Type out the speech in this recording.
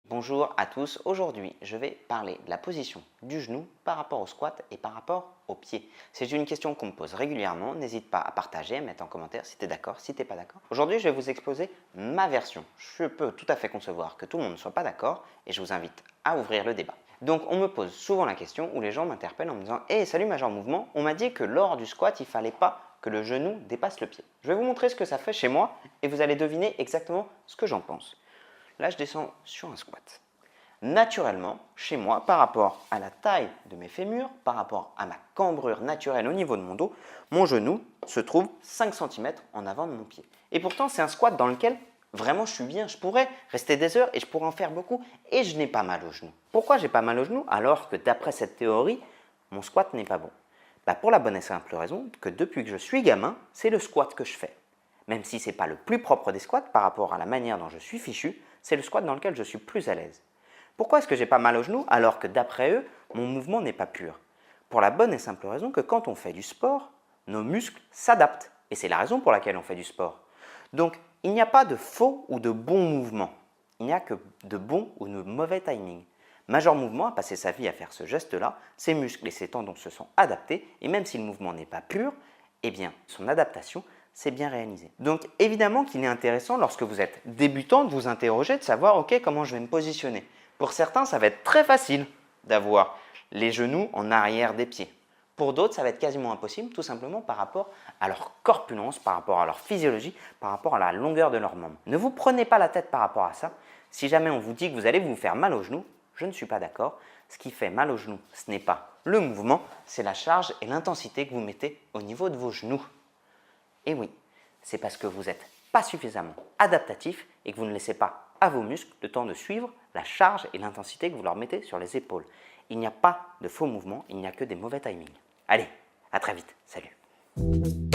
Bonjour à tous, aujourd'hui je vais parler de la position du genou par rapport au squat et par rapport au pied. C'est une question qu'on me pose régulièrement, n'hésite pas à partager, à mettre en commentaire si tu es d'accord, si tu n'es pas d'accord. Aujourd'hui je vais vous exposer ma version. Je peux tout à fait concevoir que tout le monde ne soit pas d'accord et je vous invite à ouvrir le débat. Donc on me pose souvent la question où les gens m'interpellent en me disant « Hey, salut Major Mouvement, on m'a dit que lors du squat il ne fallait pas que le genou dépasse le pied. » Je vais vous montrer ce que ça fait chez moi et vous allez deviner exactement ce que j'en pense. Là, je descends sur un squat. Naturellement, chez moi, par rapport à la taille de mes fémurs, par rapport à ma cambrure naturelle au niveau de mon dos, mon genou se trouve 5 cm en avant de mon pied. Et pourtant, c'est un squat dans lequel vraiment je suis bien. Je pourrais rester des heures et je pourrais en faire beaucoup et je n'ai pas mal au genou. Pourquoi j'ai pas mal au genou alors que d'après cette théorie, mon squat n'est pas bon? Pour la bonne et simple raison que depuis que je suis gamin, c'est le squat que je fais. Même si ce n'est pas le plus propre des squats par rapport à la manière dont je suis fichu, c'est le squat dans lequel je suis plus à l'aise. Pourquoi est-ce que j'ai pas mal au genou alors que d'après eux, mon mouvement n'est pas pur? Pour la bonne et simple raison que quand on fait du sport, nos muscles s'adaptent. Et c'est la raison pour laquelle on fait du sport. Donc, il n'y a pas de faux ou de bons mouvements. Il n'y a que de bons ou de mauvais timing. Major Mouvement a passé sa vie à faire ce geste-là, ses muscles et ses tendons se sont adaptés et même si le mouvement n'est pas pur, eh bien, son adaptation s'est bien réalisée. Donc, évidemment qu'il est intéressant lorsque vous êtes débutant de vous interroger, de savoir « Ok, comment je vais me positionner ?» Pour certains, ça va être très facile d'avoir les genoux en arrière des pieds. Pour d'autres, ça va être quasiment impossible, tout simplement par rapport à leur corpulence, par rapport à leur physiologie, par rapport à la longueur de leurs membres. Ne vous prenez pas la tête par rapport à ça. Si jamais on vous dit que vous allez vous faire mal aux genoux, je ne suis pas d'accord. Ce qui fait mal aux genoux, ce n'est pas le mouvement, c'est la charge et l'intensité que vous mettez au niveau de vos genoux. Et oui, c'est parce que vous n'êtes pas suffisamment adaptatif et que vous ne laissez pas à vos muscles le temps de suivre la charge et l'intensité que vous leur mettez sur les épaules. Il n'y a pas de faux mouvements, il n'y a que des mauvais timings. Allez, à très vite, salut.